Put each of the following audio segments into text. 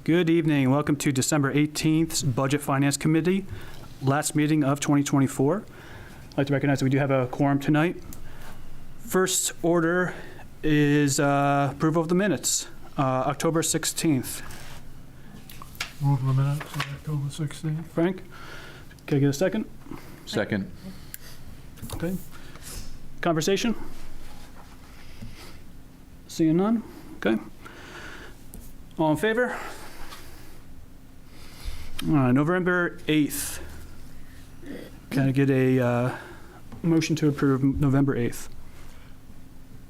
Good evening. Welcome to December 18th Budget Finance Committee, last meeting of 2024. I'd like to recognize that we do have a quorum tonight. First order is approval of the minutes, October 16th. Move the minutes on October 16th. Frank, can I get a second? Second. Okay. Conversation? Seeing none? Okay. All in favor? November 8th. Can I get a motion to approve November 8th?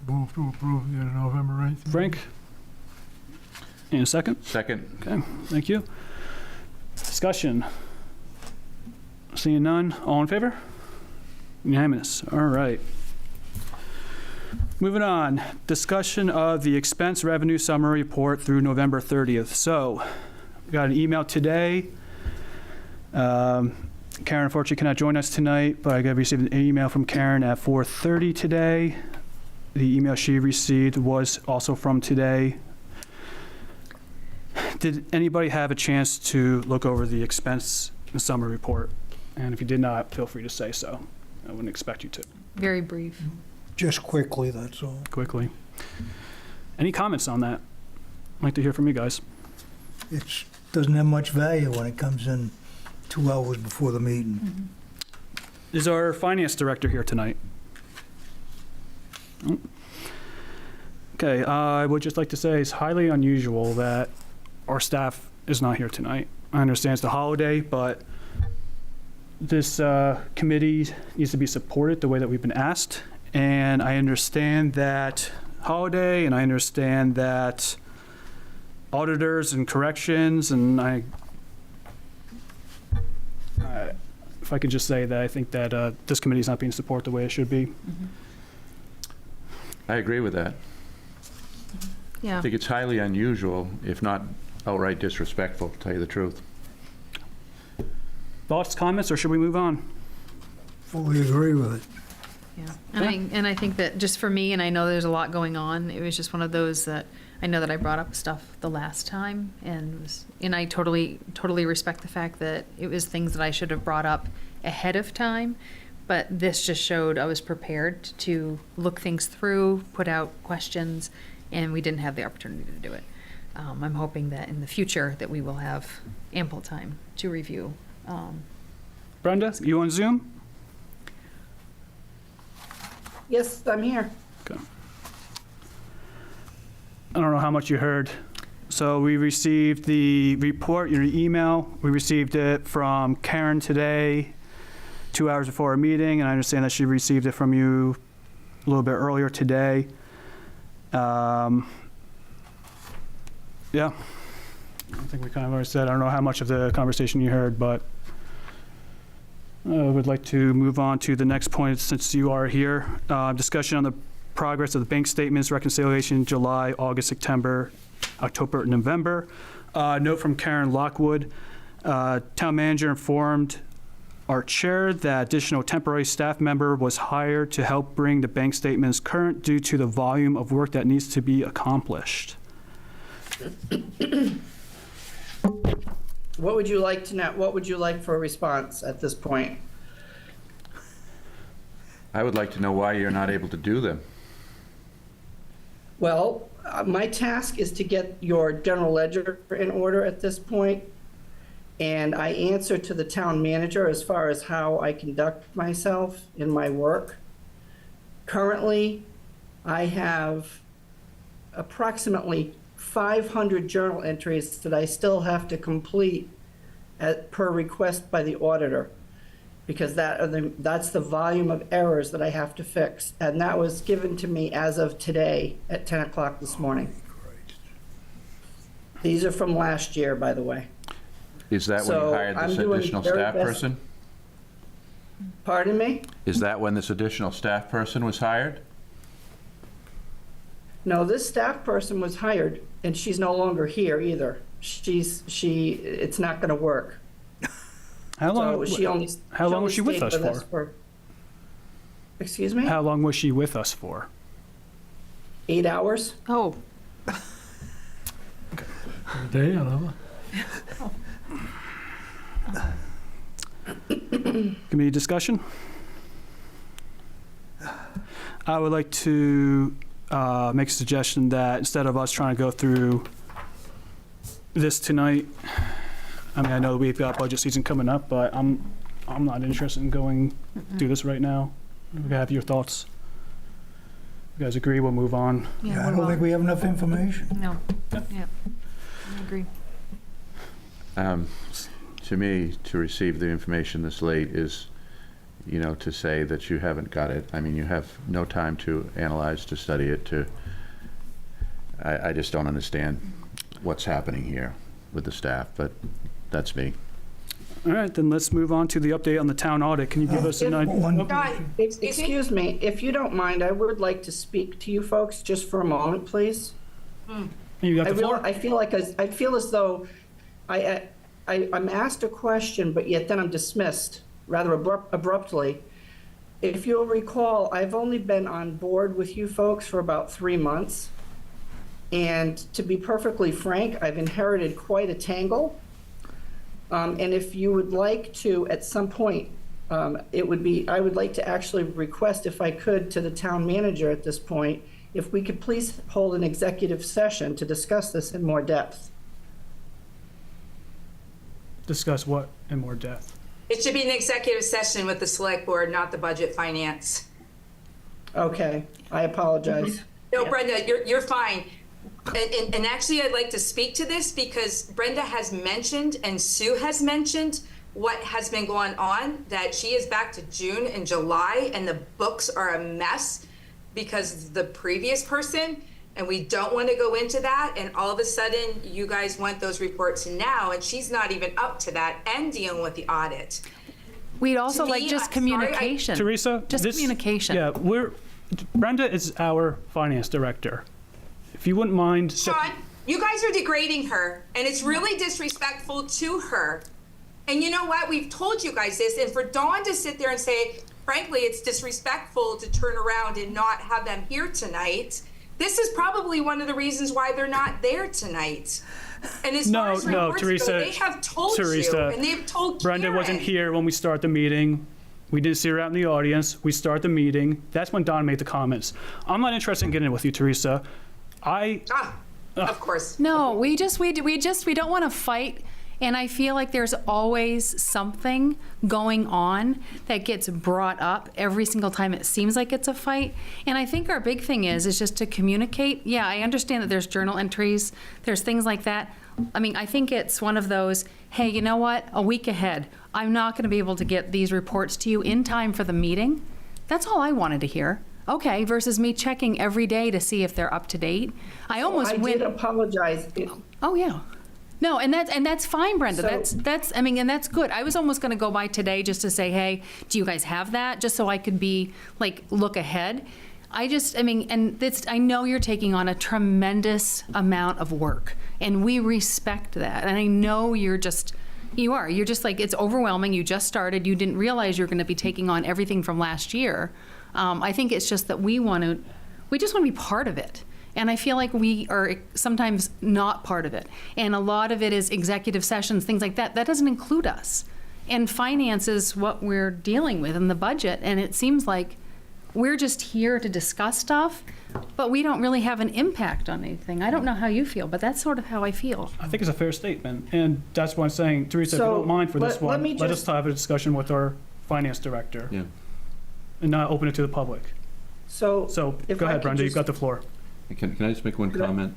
Move to approve the November 8th. Frank? And a second? Second. Okay, thank you. Discussion? Seeing none, all in favor? Unanimous, all right. Moving on, discussion of the expense revenue summary report through November 30th. So, we got an email today. Karen unfortunately cannot join us tonight, but I received an email from Karen at 4:30 today. The email she received was also from today. Did anybody have a chance to look over the expense summary report? And if you did not, feel free to say so. I wouldn't expect you to. Very brief. Just quickly, that's all. Quickly. Any comments on that? I'd like to hear from you guys. It doesn't have much value when it comes in 2 hours before the meeting. Mm-hmm. Is our finance director here tonight? Oh. Okay, I would just like to say it's highly unusual that our staff is not here tonight. I understand it's the holiday, but this committee needs to be supported the way that we've been asked. And I understand that holiday, and I understand that auditors and corrections, and if I could just say that I think that this committee is not being supported the way it should be. Mm-hmm. I agree with that. Yeah. I think it's highly unusual, if not outright disrespectful, to tell you the truth. Thoughts, comments, or should we move on? Fully agree with it. Yeah. And I think that just for me, and I know there's a lot going on, it was just one of those that I know that I brought up stuff the last time, and I totally respect the fact that it was things that I should have brought up ahead of time, but this just showed I was prepared to look things through, put out questions, and we didn't have the opportunity to do it. I'm hoping that in the future that we will have ample time to review. Brenda, you on Zoom? Yes, I'm here. Okay. I don't know how much you heard. So we received the report, your email. We received it from Karen today, 2 hours before our meeting, and I understand that she received it from you a little bit earlier today. Yeah, I think we kind of already said, I don't know how much of the conversation you heard, but I would like to move on to the next point since you are here. Discussion on the progress of the bank statements, reconciliation, July, August, September, October, and November. Note from Karen Lockwood, town manager informed our chair that additional temporary staff member was hired to help bring the bank statements current due to the volume of work that needs to be accomplished. What would you like to know? What would you like for a response at this point? I would like to know why you're not able to do them. Well, my task is to get your general ledger in order at this point, and I answer to the town manager as far as how I conduct myself in my work. Currently, I have approximately 500 journal entries that I still have to complete per request by the auditor, because that's the volume of errors that I have to fix. And that was given to me as of today at 10 o'clock this morning. These are from last year, by the way. Is that when you hired this additional staff person? Pardon me? Is that when this additional staff person was hired? No, this staff person was hired, and she's no longer here either. It's not going to work. How long, How long was she with us for? Excuse me? How long was she with us for? 8 hours. Oh, A day, another? Committee discussion? I would like to make a suggestion that instead of us trying to go through this tonight, I mean, I know we've got budget season coming up, but I'm not interested in going through this right now. We have your thoughts. You guys agree? We'll move on. Yeah, I don't think we have enough information. No, yeah, I agree. To me, to receive the information this late is, you know, to say that you haven't got it. I mean, you have no time to analyze, to study it, I just don't understand what's happening here with the staff, but that's me. All right, then let's move on to the update on the town audit. Can you give us an idea? One- Excuse me, if you don't mind, I would like to speak to you folks just for a moment, please. You got I the floor? I feel as though I'm asked a question, but yet then I'm dismissed rather abruptly. If you'll recall, I've only been on board with you folks for about 3 months. And to be perfectly frank, I've inherited quite a tangle. And if you would like to, at some point, I would like to actually request, if I could, to the town manager at this point, if we could please hold an executive session to discuss this in more depth. Discuss what in more depth? It should be an executive session with the select board, not the budget finance. Okay, I apologize. No, Brenda, you're fine. And actually, I'd like to speak to this because Brenda has mentioned and Sue has mentioned what has been going on, that she is back to June and July and the books are a mess because the previous person, and we don't want to go into that. And all of a sudden, you guys want those reports now, and she's not even up to that and dealing with the audit. We'd also To like me, just I'm sorry, communication. Teresa? Just communication. Yeah, Brenda is our finance director. If you wouldn't mind. Sean, you guys are degrading her, and it's really disrespectful to her. And you know what? We've told you guys this, and for Dawn to sit there and say, frankly, it's disrespectful to turn around and not have them here tonight. This is probably one of the reasons why they're not there tonight. And as far as reports Teresa, go, they have told you, and they've told Brenda Karen. wasn't here when we start the meeting. We didn't see her out in the audience. We start the meeting. That's when Don made the comments. I'm not interested in getting it with you, Teresa. Of course. No, we don't want to fight. And I feel like there's always something going on that gets brought up every single time it seems like it's a fight. And I think our big thing is just to communicate. Yeah, I understand that there's journal entries, there's things like that. I mean, I think it's one of those, hey, you know what? A week ahead, I'm not going to be able to get these reports to you in time for the meeting. That's all I wanted to hear. Okay, versus me checking every day to see if they're up to date. I did apologize. Oh, yeah. No, and that's fine, Brenda. So- That's good. I was almost going to go by today just to say, hey, do you guys have that? Just so I could be look ahead. I know you're taking on a tremendous amount of work, and we respect that. And I know you're just it's overwhelming. You just started. You didn't realize you're going to be taking on everything from last year. I think it's just that we just want to be part of it. And I feel like we are sometimes not part of it. And a lot of it is executive sessions, things like that. That doesn't include us. And finance is what we're dealing with in the budget. And it seems like we're just here to discuss stuff, but we don't really have an impact on anything. I don't know how you feel, but that's sort of how I feel. I think it's a fair statement. And that's why I'm saying, Teresa, if you don't mind for this one, let us have a discussion with our finance director. Yeah. And not open it to the public. So Go ahead, Brenda, you've got the floor. Can I just make one comment?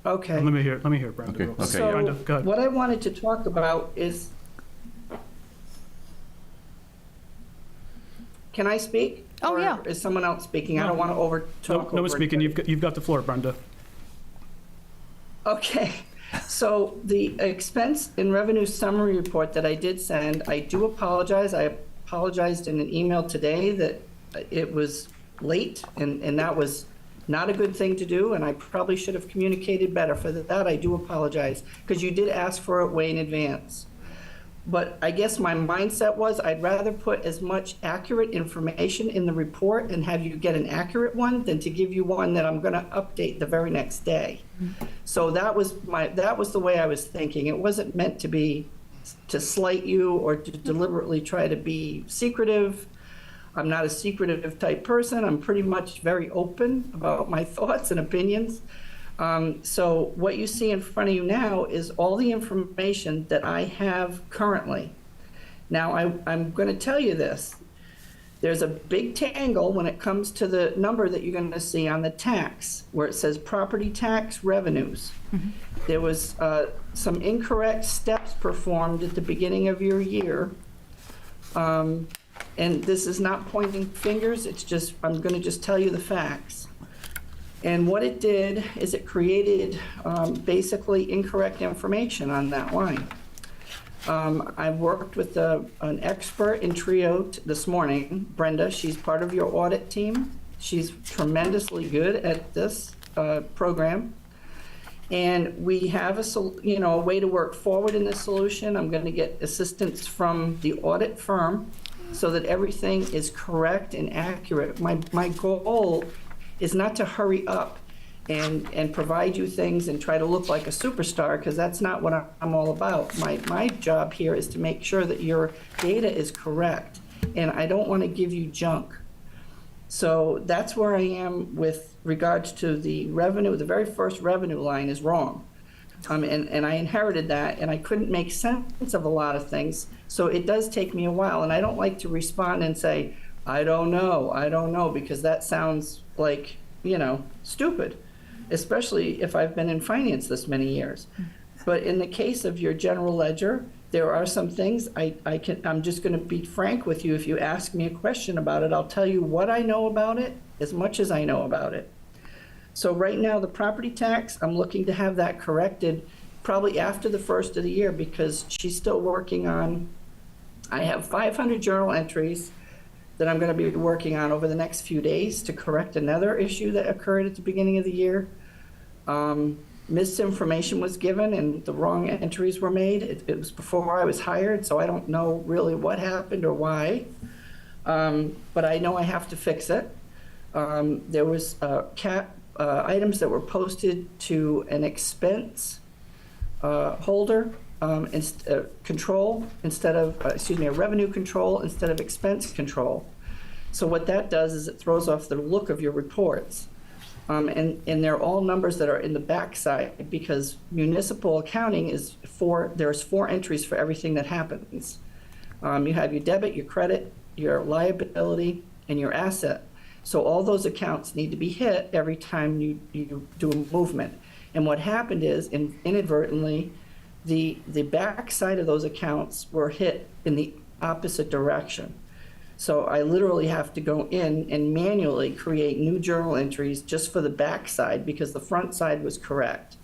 Okay. Let me hear Brenda. Okay, real quick. okay. So Brenda, go ahead. what I wanted to talk about is, can I speak? Oh, yeah. Or is someone else speaking? I don't want to over-talk. No one's speaking. You've got the floor, Brenda. Okay, so the expense and revenue summary report that I did send, I do apologize. I apologized in an email today that it was late, and that was not a good thing to do, and I probably should have communicated better. For that, I do apologize, because you did ask for it way in advance. But I guess my mindset was I'd rather put as much accurate information in the report and have you get an accurate one than to give you one that I'm going to update the very next day. So that was the way I was thinking. It wasn't meant to be to slight you or to deliberately try to be secretive. I'm not a secretive type person. I'm pretty much very open about my thoughts and opinions. So what you see in front of you now is all the information that I have currently. Now, I'm going to tell you this. There's a big tangle when it comes to the number that you're going to see on the tax, where it says property tax revenues. There was some incorrect steps performed at the beginning of your year. And this is not pointing fingers, it's just, I'm going to just tell you the facts. And what it did is it created basically incorrect information on that line. I worked with an expert in Trio this morning, Brenda. She's part of your audit team. She's tremendously good at this program. And we have a way to work forward in this solution. I'm going to get assistance from the audit firm so that everything is correct and accurate. My goal is not to hurry up and provide you things and try to look like a superstar, because that's not what I'm all about. My job here is to make sure that your data is correct, and I don't want to give you junk. So that's where I am with regards to the revenue. The very first revenue line is wrong. And I inherited that, and I couldn't make sense of a lot of things. So it does take me a while, and I don't like to respond and say, I don't know, because that sounds like, stupid, especially if I've been in finance this many years. But in the case of your general ledger, there are some things I'm just going to be frank with you. If you ask me a question about it, I'll tell you what I know about it, as much as I know about it. So right now, the property tax, I'm looking to have that corrected probably after the first of the year, because she's still working on, I have 500 journal entries that I'm going to be working on over the next few days to correct another issue that occurred at the beginning of the year. Misinformation was given and the wrong entries were made. It was before I was hired, so I don't know really what happened or why. But I know I have to fix it. There was items that were posted to an expense holder control instead of, a revenue control instead of expense control. So what that does is it throws off the look of your reports. And they're all numbers that are in the backside, because municipal accounting is there's 4 entries for everything that happens. You have your debit, your credit, your liability, and your asset. So all those accounts need to be hit every time you do a movement. And what happened is, inadvertently, the backside of those accounts were hit in the opposite direction. So I literally have to go in and manually create new journal entries just for the backside, because the front side was correct.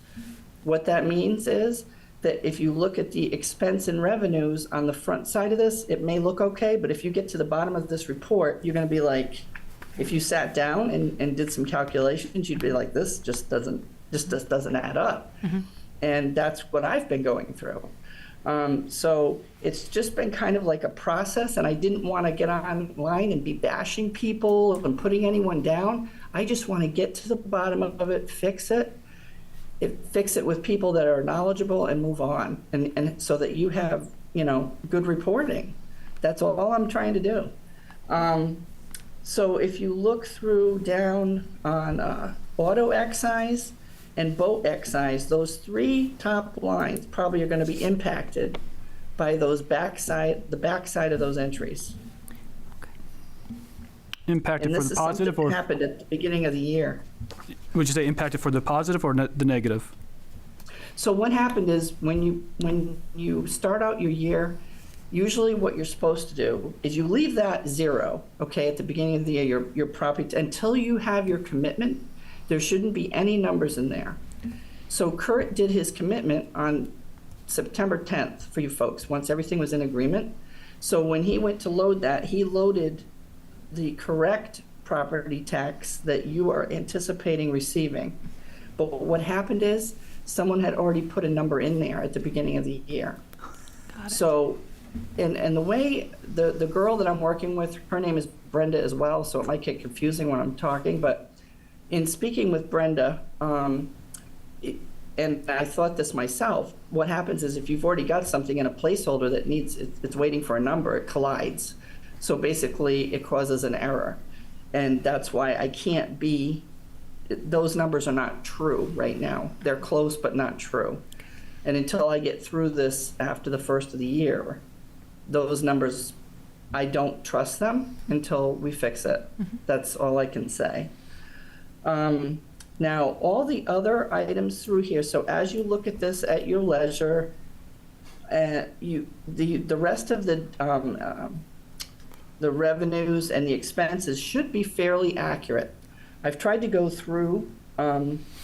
What that means is that if you look at the expense and revenues on the front side of this, it may look okay, but if you get to the bottom of this report, you're going to be like, if you sat down and did some calculations, you'd be like, this just doesn't add up. Mm-hmm. And that's what I've been going through. So it's just been kind of like a process, and I didn't want to get online and be bashing people and putting anyone down. I just want to get to the bottom of it, fix it with people that are knowledgeable, and move on, and so that you have, good reporting. That's all I'm trying to do. So if you look through down on auto excise and boat excise, those 3 top lines probably are going to be impacted by the backside of those entries. Impacted for the positive, or happened at the beginning of the year. Would you say impacted for the positive or the negative? So what happened is, when you start out your year, usually what you're supposed to do is you leave that 0, okay, at the beginning of the year, your property, until you have your commitment. There shouldn't be any numbers in there. So Kurt did his commitment on September 10th for you folks, once everything was in agreement. So when he went to load that, he loaded the correct property tax that you are anticipating receiving. But what happened is, someone had already put a number in there at the beginning of the year. So And the way, the girl that I'm working with, her name is Brenda as well, so it might get confusing when I'm talking, but in speaking with Brenda, and I thought this myself, what happens is if you've already got something in a placeholder that needs, it's waiting for a number, it collides. So basically, it causes an error. And that's why I can't be, those numbers are not true right now. They're close, but not true. And until I get through this after the first of the year, those numbers, I don't trust them until we fix it. That's all I can say. Now, all the other items through here, so as you look at this at your leisure, the rest of the revenues and the expenses should be fairly accurate. I've tried to go through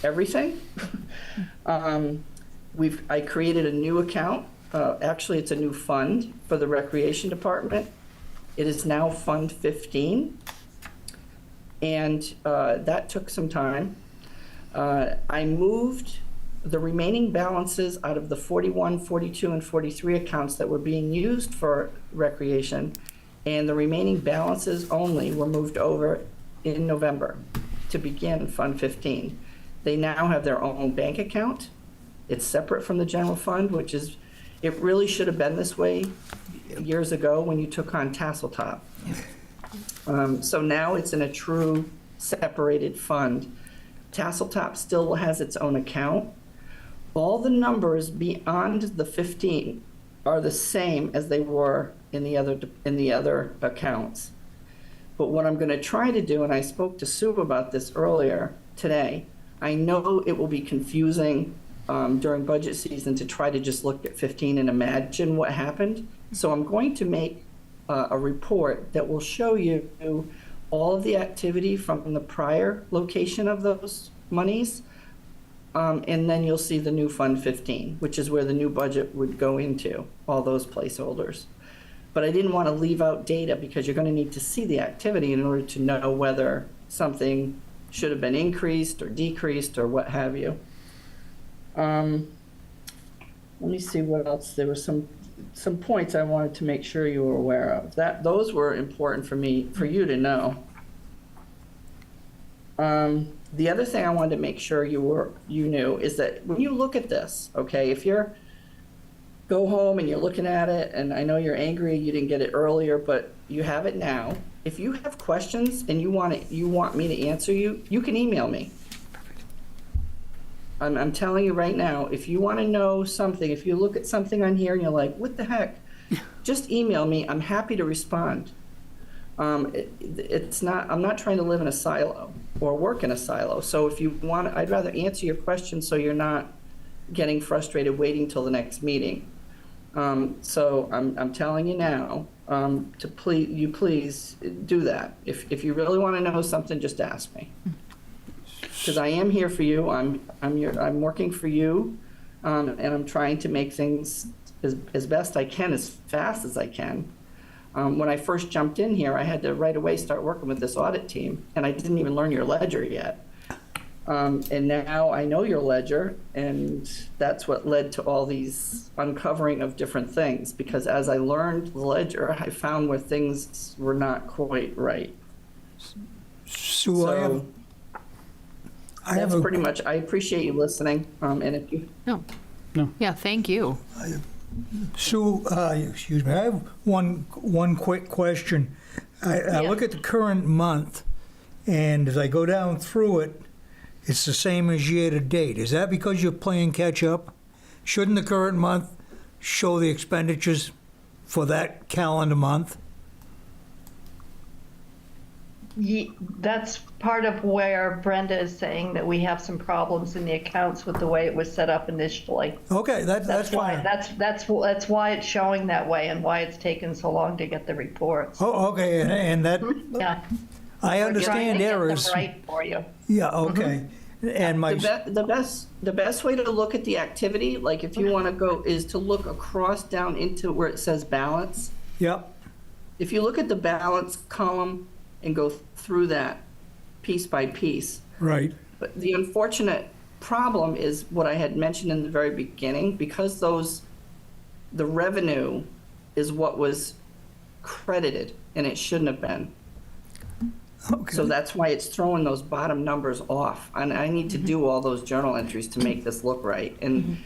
everything. I created a new account. Actually, it's a new fund for the Recreation Department. It is now Fund 15, and that took some time. I moved the remaining balances out of the 41, 42, and 43 accounts that were being used for recreation, and the remaining balances only were moved over in November to begin Fund 15. They now have their own bank account. It's separate from the general fund, which is, it really should have been this way years ago when you took on Tasseltop. So now it's in a true separated fund. Tasseltop still has its own account. All the numbers beyond the 15 are the same as they were in the other accounts. But what I'm going to try to do, and I spoke to Sue about this earlier today, I know it will be confusing during budget season to try to just look at 15 and imagine what happened. So I'm going to make a report that will show you all of the activity from the prior location of those monies. And then you'll see the new Fund 15, which is where the new budget would go into, all those placeholders. But I didn't want to leave out data because you're going to need to see the activity in order to know whether something should have been increased or decreased or what have you. Let me see what else. There were some points I wanted to make sure you were aware of. Those were important for me, for you to know. The other thing I wanted to make sure you knew is that when you look at this, okay, if you're go home and you're looking at it, and I know you're angry you didn't get it earlier, but you have it now. If you have questions and you want me to answer you, you can email me. I'm telling you right now, if you want to know something, if you look at something on here and you're like, what the heck, just email me. I'm happy to respond. I'm not trying to live in a silo or work in a silo. So if you want, I'd rather answer your questions so you're not getting frustrated waiting till the next meeting. So I'm telling you now, to please do that. If you really want to know something, just ask me. Because I am here for you. I'm working for you, and I'm trying to make things as best I can, as fast as I can. When I first jumped in here, I had to right away start working with this audit team, and I didn't even learn your ledger yet. And now I know your ledger, and that's what led to all these uncovering of different things. Because as I learned the ledger, I found where things were not quite right. Sue, So I have that's a, pretty much. I appreciate you listening. And if you No. No. Yeah, thank you. Sue, excuse me, I have one quick question. I look at the current month, and as I go down through it, it's the same as year to date. Is that because you're playing catch up? Shouldn't the current month show the expenditures for that calendar month? That's part of where Brenda is saying that we have some problems in the accounts with the way it was set up initially. Okay, that's why fine. that's why it's showing that way and why it's taken so long to get the reports. Oh, okay, and that, Yeah, I we're understand trying to get them errors. right for you. Yeah, okay. And my, the best way to look at the activity, like if you want to go, is to look across down into where it says balance. yep, If you look at the balance column and go through that piece by piece. right, But the unfortunate problem is what I had mentioned in the very beginning, because the revenue is what was credited, and it shouldn't have been. Okay. So that's why it's throwing those bottom numbers off. And I need to do all those journal entries to make this look right. And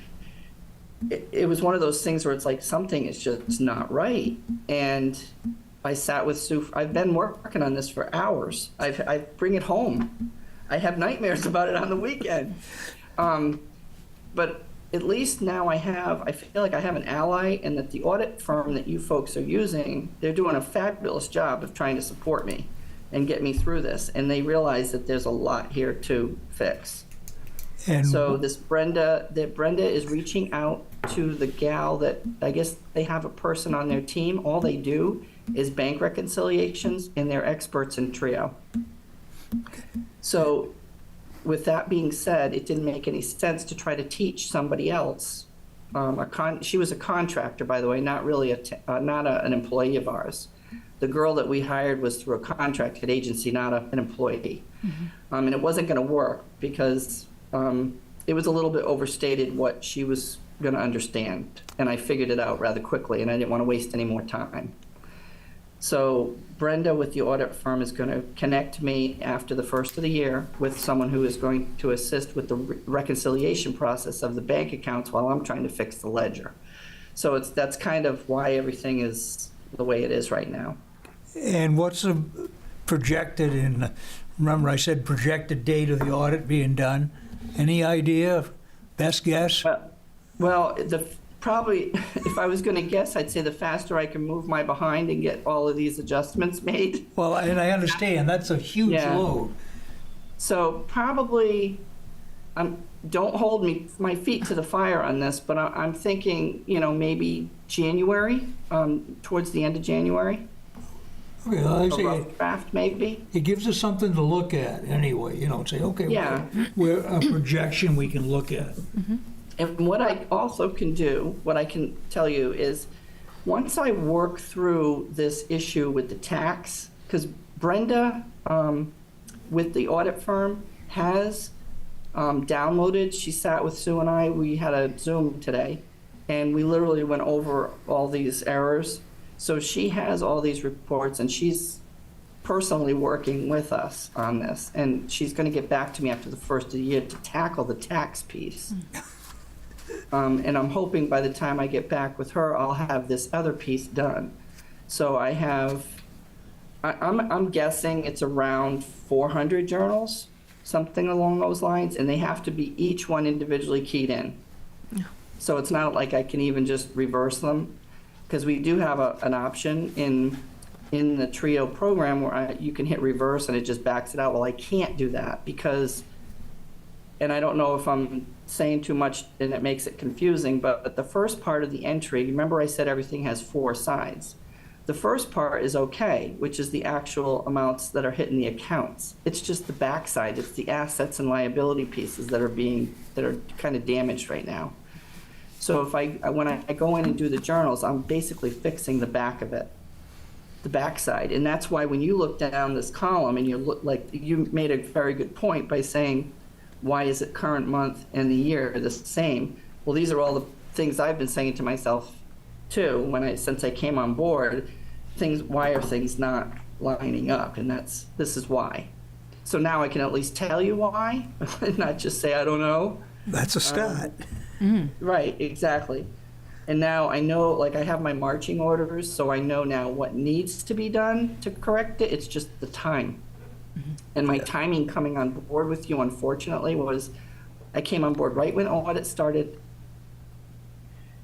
it was one of those things where it's like something is just not right. I sat with Sue. I've been working on this for hours. I bring it home. I have nightmares about it on the weekend. But at least now I feel like I have an ally, and that the audit firm that you folks are using, they're doing a fabulous job of trying to support me and get me through this. And they realize that there's a lot here to fix. And So this Brenda is reaching out to the gal that, I guess they have a person on their team. All they do is bank reconciliations, and they're experts in Trio. So with that being said, it didn't make any sense to try to teach somebody else. She was a contractor, by the way, not really an employee of ours. The girl that we hired was through a contracted agency, not an employee. And it wasn't going to work because it was a little bit overstated what she was going to understand. And I figured it out rather quickly, and I didn't want to waste any more time. So Brenda with the audit firm is going to connect me after the first of the year with someone who is going to assist with the reconciliation process of the bank accounts while I'm trying to fix the ledger. So that's kind of why everything is the way it is right now. And what's the projected, remember I said projected date of the audit being done? Any idea, best guess? Well, probably, if I was going to guess, I'd say the faster I can move my behind and get all of these adjustments made. Well, and I understand, that's a huge Yeah. load. So probably, don't hold my feet to the fire on this, but I'm thinking, maybe January, towards the end of January. Okay, well, I A say, rough draft, maybe. it gives us something to look at anyway, and say, okay, Yeah. we're a projection we can look at. And what I also can do, what I can tell you is, once I work through this issue with the tax, because Brenda, with the audit firm, has downloaded, she sat with Sue and I, we had a Zoom today, and we literally went over all these errors. So she has all these reports, and she's personally working with us on this, and she's going to get back to me after the first of the year to tackle the tax piece. And I'm hoping by the time I get back with her, I'll have this other piece done. So I'm guessing it's around 400 journals, something along those lines, and they have to be each one individually keyed in. So it's not like I can even just reverse them, because we do have an option in the Trio program where you can hit reverse and it just backs it out. Well, I can't do that because, and I don't know if I'm saying too much and it makes it confusing, but the first part of the entry, remember I said everything has 4 sides. The first part is okay, which is the actual amounts that are hitting the accounts. It's just the backside. It's the assets and liability pieces that are kind of damaged right now. So when I go in and do the journals, I'm basically fixing the back of it, the backside. And that's why when you look down this column and you made a very good point by saying, why is it current month and the year the same? Well, these are all the things I've been saying to myself too, since I came on board, why are things not lining up? And this is why. So now I can at least tell you why, and not just say, I don't know. That's a start. Right, exactly. And now I know, I have my marching orders, so I know now what needs to be done to correct it. It's just the time. And my timing coming on board with you, unfortunately, was I came on board right when audit started.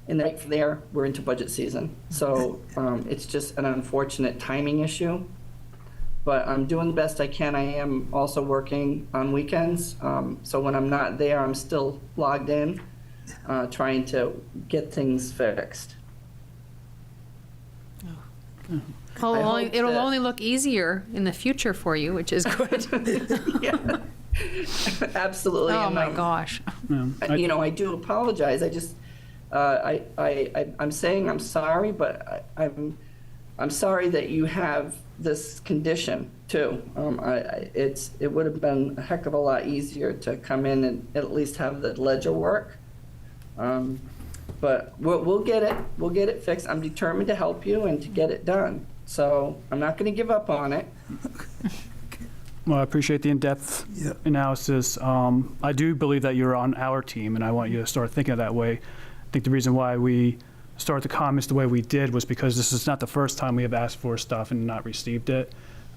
And right from there, we're into budget season. So it's just an unfortunate timing issue. But I'm doing the best I can. I am also working on weekends. So when I'm not there, I'm still logged in, trying to get things fixed. Well, I hope it'll that- only look easier in the future for you, which is good. Yeah, absolutely. Oh, And, my gosh. I do apologize. I just, I'm saying I'm sorry, but I'm sorry that you have this condition too. It would have been a heck of a lot easier to come in and at least have the ledger work. But we'll get it. We'll get it fixed. I'm determined to help you and to get it done. So I'm not going to give up on it. Well, I appreciate the in-depth Yeah. analysis. I do believe that you're on our team, and I want you to start thinking that way. I think the reason why we started the comments the way we did was because this is not the first time we have asked for stuff and not received it.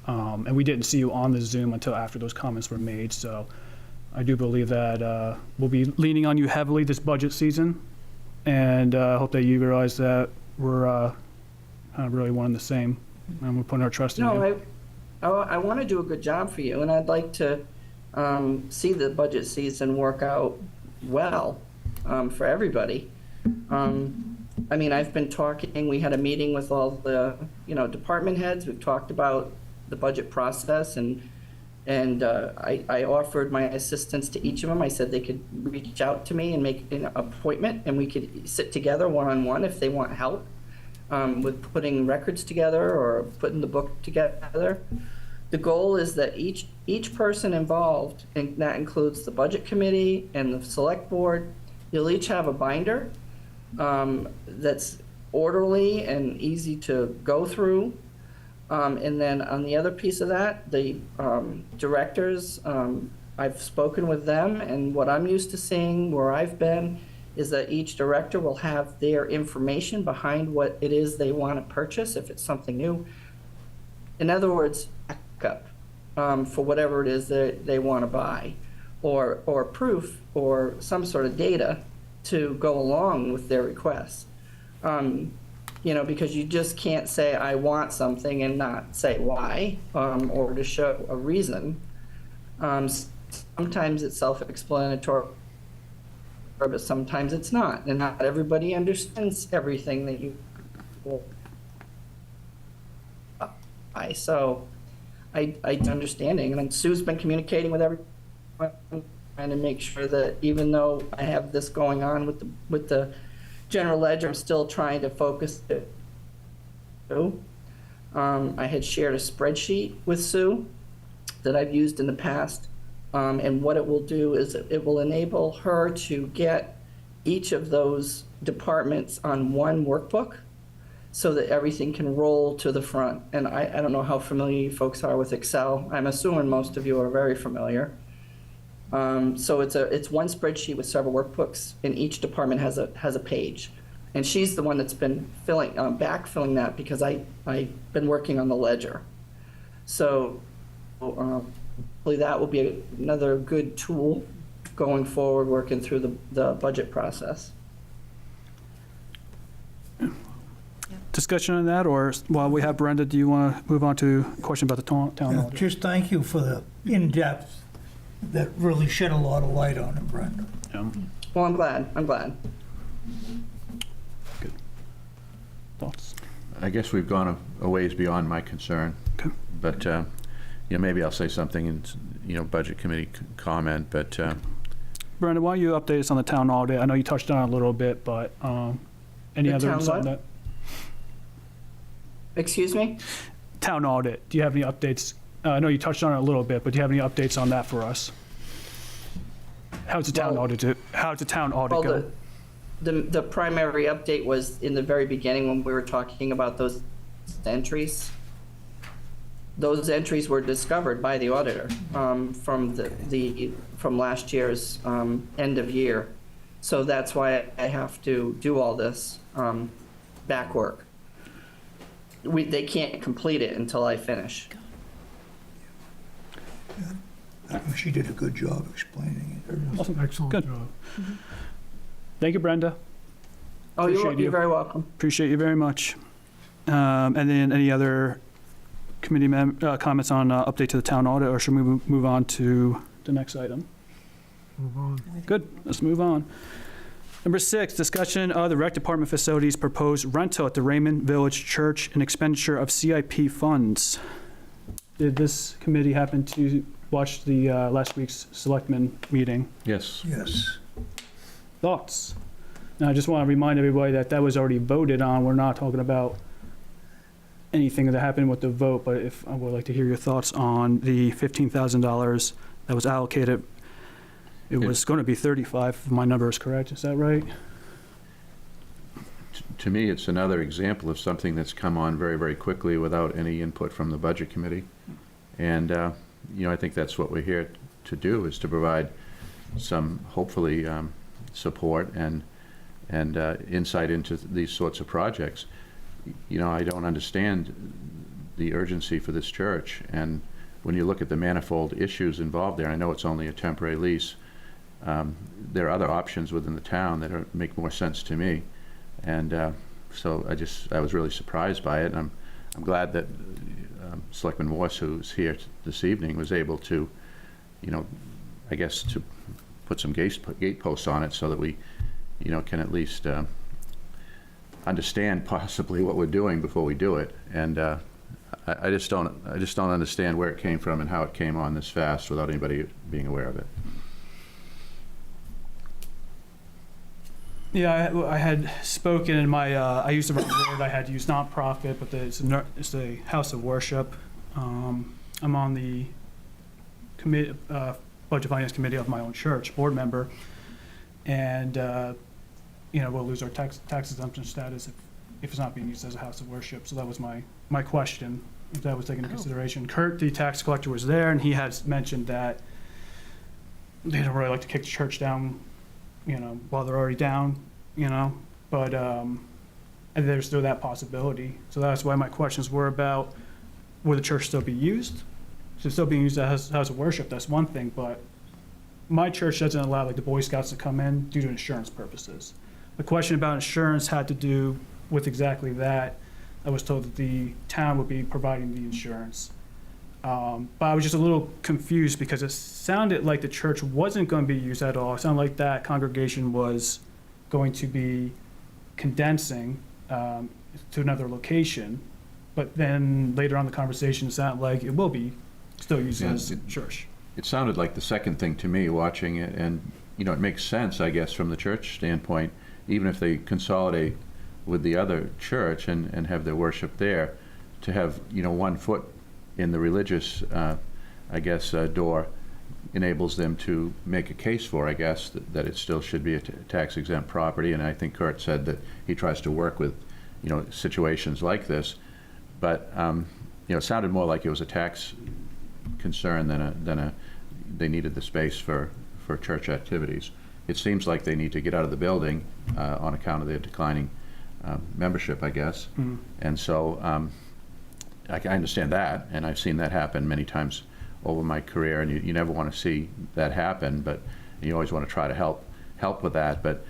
And we didn't see you on the Zoom until after those comments were made. So I do believe that we'll be leaning on you heavily this budget season. And I hope that you realize that we're kind of really one and the same. And we're putting our trust in you. No, I want to do a good job for you, and I'd like to see the budget season work out well for everybody. I mean, I've been talking, we had a meeting with all the, department heads. We've talked about the budget process, and I offered my assistance to each of them. I said they could reach out to me and make an appointment, and we could sit together one-on-one if they want help with putting records together or putting the book together. The goal is that each person involved, and that includes the budget committee and the select board, you'll each have a binder that's orderly and easy to go through. And then on the other piece of that, the directors, I've spoken with them, and what I'm used to seeing where I've been is that each director will have their information behind what it is they want to purchase, if it's something new. In other words, backup for whatever it is that they want to buy, or proof or some sort of data to go along with their requests. Because you just can't say, I want something and not say why, or to show a reason. Sometimes it's self-explanatory, but sometimes it's not, and not everybody understands everything that you buy. So I understanding, and Sue's been communicating with everyone, trying to make sure that even though I have this going on with the general ledger, I'm still trying to focus it. I had shared a spreadsheet with Sue that I've used in the past, and what it will do is it will enable her to get each of those departments on one workbook so that everything can roll to the front. And I don't know how familiar you folks are with Excel. I'm assuming most of you are very familiar. So it's one spreadsheet with several workbooks, and each department has a page. And she's the one that's been backfilling that because I've been working on the ledger. So hopefully that will be another good tool going forward, working through the budget process. Discussion on that, or while we have Brenda, do you want to move on to a question about the town Yeah, audit? just thank you for the in-depth, that really shed a lot of light on it, Brenda. Yeah. Well, I'm glad. Thoughts? I guess we've gone a ways beyond my concern. Okay. But, maybe I'll say something in, budget committee comment, but Brenda, why don't you update us on the town audit? I know you touched on it a little bit, but any The other town insight on what? that? Excuse me? Town audit, do you have any updates? I know you touched on it a little bit, but do you have any updates on that for us? How's the town Well- audit go? The primary update was in the very beginning when we were talking about those entries. Those entries were discovered by the auditor from last year's end of year. So that's why I have to do all this back work. They can't complete it until I finish. I think she did a good job explaining it. Awesome. Excellent Good. job. Thank you, Brenda. Oh, Appreciate you. you're very welcome. Appreciate you very much. And then any other committee comments on update to the town audit, or should we move on to the next item? Move on. Good, let's move on. Number 6, discussion of the rec department facilities proposed rental at the Raymond Village Church and expenditure of CIP funds. Did this committee happen to watch the last week's selectmen meeting? yes. Yes. Thoughts? Now, I just want to remind everybody that that was already voted on. We're not talking about anything that happened with the vote, but if I would like to hear your thoughts on the $15,000 that was allocated. It was going to be 35, if my number is correct. Is that right? to me, it's another example of something that's come on very, very quickly without any input from the Budget Committee. And, I think that's what we're here to do, is to provide some, hopefully, support and insight into these sorts of projects. I don't understand the urgency for this church, and when you look at the manifold issues involved there, I know it's only a temporary lease, there are other options within the town that make more sense to me. And so I was really surprised by it, and I'm glad that Selectman Morse, who's here this evening, was able to, I guess, to put some gate posts on it so that we, can at least understand possibly what we're doing before we do it. And I just don't understand where it came from and how it came on this fast without anybody being aware of it. Yeah, I had spoken in my, I used the wrong word, I had used nonprofit, but it's a house of worship. I'm on the Budget Finance Committee of my own church, board member, and, we'll lose our tax exemption status if it's not being used as a house of worship. So that was my question, if that was taken into consideration. Kurt, the tax collector, was there, and he has mentioned that they don't really like to kick the church down while they're already down, but and there's still that possibility. So that's why my questions were about, will the church still be used? If it's still being used as a house of worship, that's one thing, but my church doesn't allow the Boy Scouts to come in due to insurance purposes. The question about insurance had to do with exactly that. I was told that the town would be providing the insurance. But I was just a little confused because it sounded like the church wasn't going to be used at all. It sounded like that congregation was going to be condensing to another location. But then later on in the conversation, it sounded like it will be still used as a church. It sounded like the second thing to me watching it, and it makes sense, I guess, from the church standpoint, even if they consolidate with the other church and have their worship there, to have 1 foot in the religious, door enables them to make a case for, I guess, that it still should be a tax-exempt property. And I think Kurt said that he tries to work with, situations like this. But, it sounded more like it was a tax concern than they needed the space for church activities. It seems like they need to get out of the building on account of their declining membership, I guess. Mm-hmm. And so, I understand that, and I've seen that happen many times over my career, and you never want to see that happen, but you always want to try to help with that. But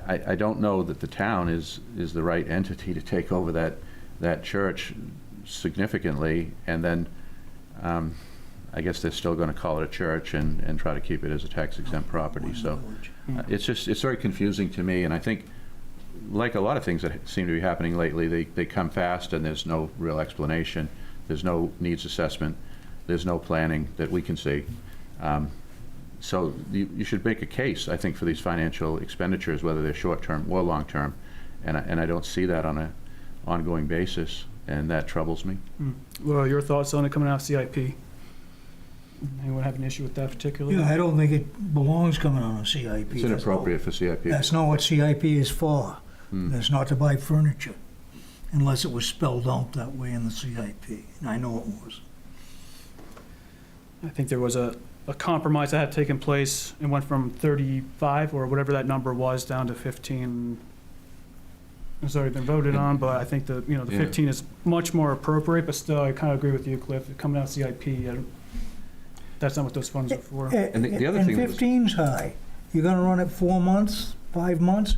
I don't know that the town is the right entity to take over that church significantly, and then I guess they're still going to call it a church and try to keep it as a tax-exempt property. So it's very confusing to me, and I think, like a lot of things that seem to be happening lately, they come fast and there's no real explanation. There's no needs assessment. There's no planning that we can see. So you should make a case, I think, for these financial expenditures, whether they're short-term or long-term. And I don't see that on an ongoing basis, and that troubles me. Well, your thoughts on it coming out of CIP? Anyone have an issue with that particularly? Yeah, I don't think it belongs coming on a CIP. It's inappropriate for CIP. That's not what CIP is for. That's not to buy furniture, unless it was spelled out that way in the CIP, and I know it was. I think there was a compromise that had taken place. It went from 35 or whatever that number was down to 15. It's already been voted on, but I think the 15 is much more appropriate. But still, I kind of agree with you, Cliff. Coming out of CIP, that's not what those funds are for. And the other thing 15's high. You're going to run it 4 months, 5 months.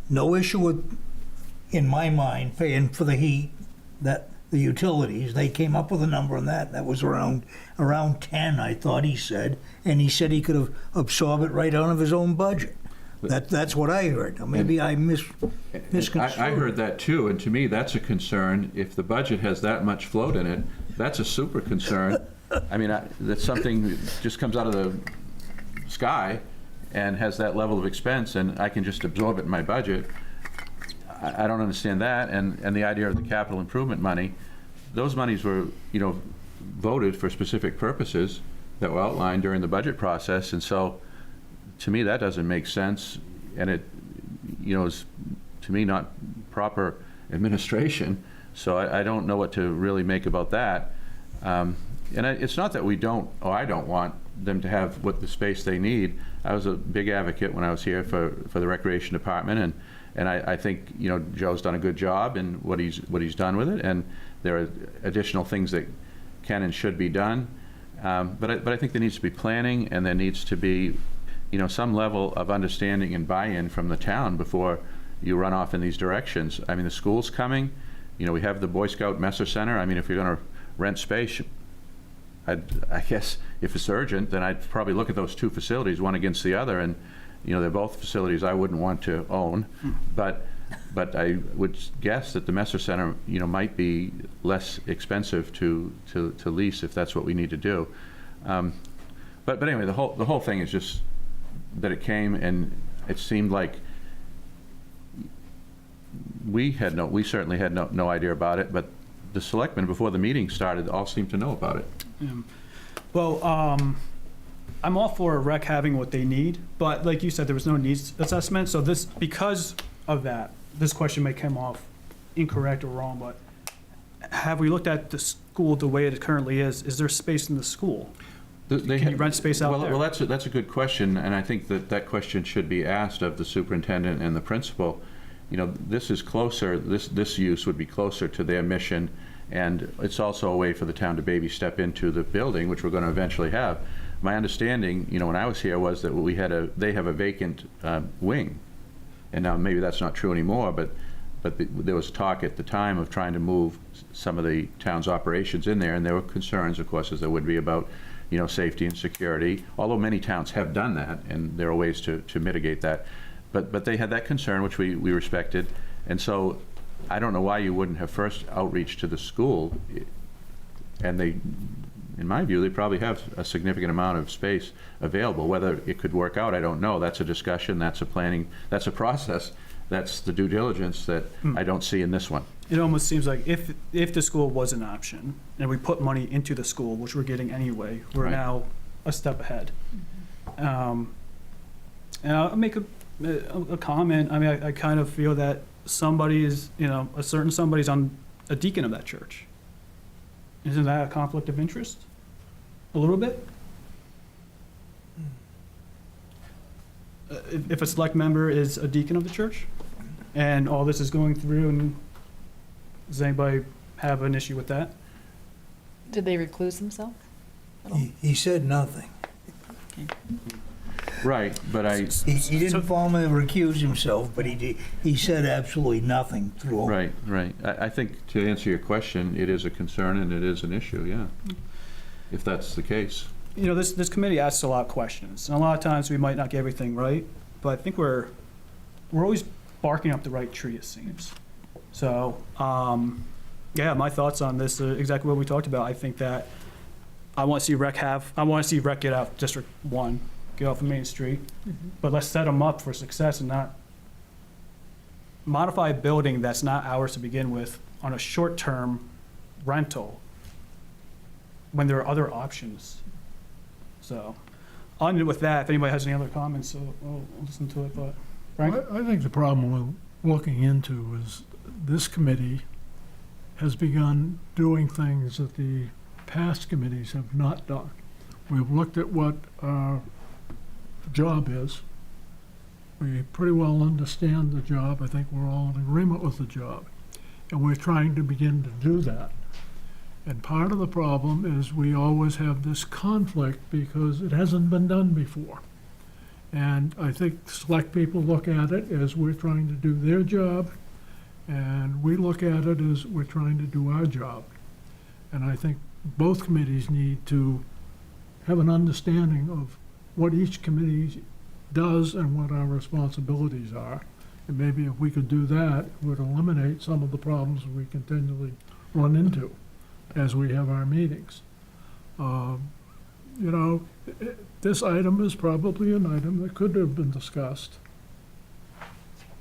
No issue with, in my mind, paying for the heat, that the utilities. They came up with a number on that. That was around 10, I thought he said, and he said he could have absorbed it right out of his own budget. That's what I heard. Now, maybe I misconstrued. I heard that too, and to me, that's a concern. If the budget has that much float in it, that's a super concern. I mean, that's something that just comes out of the sky and has that level of expense, and I can just absorb it in my budget. I don't understand that, and the idea of the capital improvement money, those monies were, voted for specific purposes that were outlined during the budget process, and so to me that doesn't make sense, and is, to me, not proper administration. So I don't know what to really make about that. It's not that we don't, or I don't want them to have what the space they need. I was a big advocate when I was here for the Recreation Department, and I think, Joe's done a good job in what he's done with it, and there are additional things that can and should be done. But I think there needs to be planning, and there needs to be, some level of understanding and buy-in from the town before you run off in these directions. I mean, the school's coming. We have the Boy Scout Messer Center. I mean, if you're going to rent space, I guess if it's urgent, then I'd probably look at those two facilities, one against the other, and they're both facilities I wouldn't want to own. But I would guess that the Messer Center, might be less expensive to lease if that's what we need to do. But anyway, the whole thing is just that it came, and it seemed like we certainly had no idea about it, but the selectmen before the meeting started all seemed to know about it. Well, I'm all for rec having what they need, but like you said, there was no needs assessment. So because of that, this question may come off incorrect or wrong, but have we looked at the school the way it currently is? Is there space in the school? Can you rent space out there? Well, that's a good question, and I think that question should be asked of the superintendent and the principal. This is closer, this use would be closer to their mission, and it's also a way for the town to baby step into the building, which we're going to eventually have. My understanding, when I was here, was that they have a vacant wing, and now maybe that's not true anymore, but there was talk at the time of trying to move some of the town's operations in there, and there were concerns, of course, as there would be about safety and security, although many towns have done that, and there are ways to mitigate that. But they had that concern, which we respected, and so I don't know why you wouldn't have first outreach to the school, and in my view, they probably have a significant amount of space available. Whether it could work out, I don't know. That's a discussion, that's a planning, that's a process, that's the due diligence that I don't see in this one. It almost seems like if the school was an option, and we put money into the school, which we're getting anyway, we're Right. now a step ahead. And I'll make a comment. I mean, I kind of feel that somebody's, a certain somebody's on a deacon of that church. Isn't that a conflict of interest? A little bit? If a select member is a deacon of the church, and all this is going through, and does anybody have an issue with that? Did they recluse themselves? He said nothing. Right, but He didn't formally recuse himself, but he said absolutely nothing through. Right. I think to answer your question, it is a concern and it is an issue, yeah, if that's the case. This committee asks a lot of questions, and a lot of times we might not get everything right, but I think we're always barking up the right tree, it seems. So, yeah, my thoughts on this are exactly what we talked about. I think that I want to see rec get out District 1, get off of Main Street, but let's set them up for success and not modify a building that's not ours to begin with on a short-term rental when there are other options. So, I'll end it with that. If anybody has any other comments, I'll listen to it, but Frank? I think the problem we're looking into is this committee has begun doing things that the past committees have not done. We've looked at what our job is. We pretty well understand the job. I think we're all in agreement with the job. And we're trying to begin to do that. And part of the problem is we always have this conflict because it hasn't been done before. And I think select people look at it as we're trying to do their job, and we look at it as we're trying to do our job. And I think both committees need to have an understanding of what each committee does and what our responsibilities are. And maybe if we could do that, it would eliminate some of the problems we continually run into as we have our meetings. This item is probably an item that could have been discussed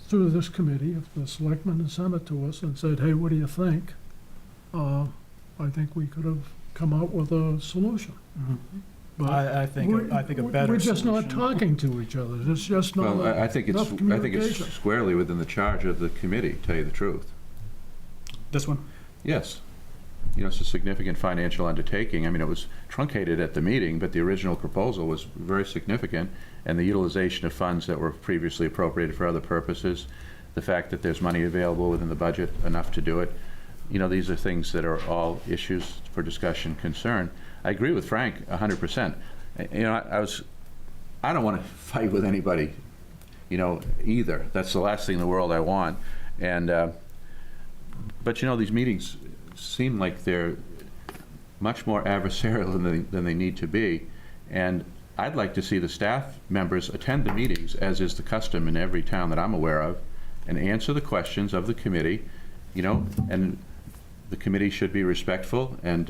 through this committee if the selectmen had sent it to us and said, hey, what do you think? I think we could have come out with a solution. but I think a better we're just not solution. talking to each other. There's just not Well, I think enough it's communication. squarely within the charge of the committee, to tell you the truth. This one? Yes. You know, it's a significant financial undertaking. I mean, it was truncated at the meeting, but the original proposal was very significant, and the utilization of funds that were previously appropriated for other purposes, the fact that there's money available within the budget, enough to do it, you know, these are things that are all issues for discussion, concern. I agree with Frank 100%. You know, I don't want to fight with anybody, you know, either. That's the last thing in the world I want. And, but you know, these meetings seem like they're much more adversarial than they need to be. And I'd like to see the staff members attend the meetings, as is the custom in every town that I'm aware of, and answer the questions of the committee, you know, and the committee should be respectful and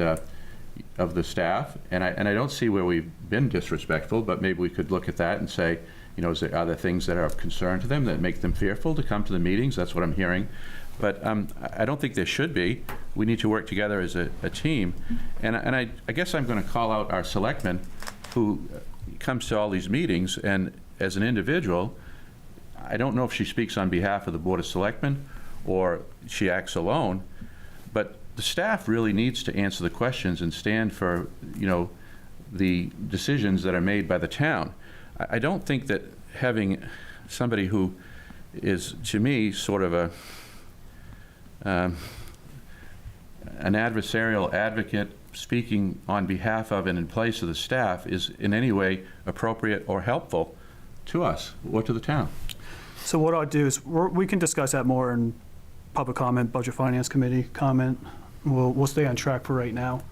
of the staff. And I don't see where we've been disrespectful, but maybe we could look at that and say, you know, are there things that are of concern to them that make them fearful to come to the meetings? That's what I'm hearing. But I don't think there should be. We need to work together as a team. And I guess I'm going to call out our selectman, who comes to all these meetings, and as an individual, I don't know if she speaks on behalf of the Board of Selectmen or she acts alone, but the staff really needs to answer the questions and stand for, you know, the decisions that are made by the town. I don't think that having somebody who is, to me, sort of an adversarial advocate speaking on behalf of and in place of the staff is in any way appropriate or helpful to us or to the town. So what I'll do is, we can discuss that more in public comment, Budget Finance Committee comment. We'll stay on track for right now.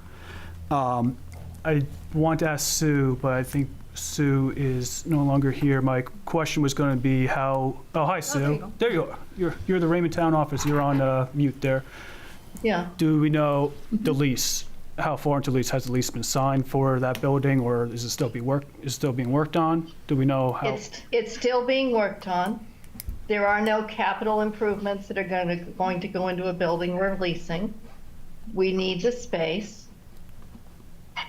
I want to ask Sue, but I think Sue is no longer here. My question was going to be how, oh, hi, Sue. there you go. There you are. You're the Raymond Town office. You're on mute there. Yeah. Do we know the lease? How far into lease? Has the lease been signed for that building, or is it still being worked on? Do we know how? It's still being worked on. There are no capital improvements that are going to go into a building we're leasing. We need the space.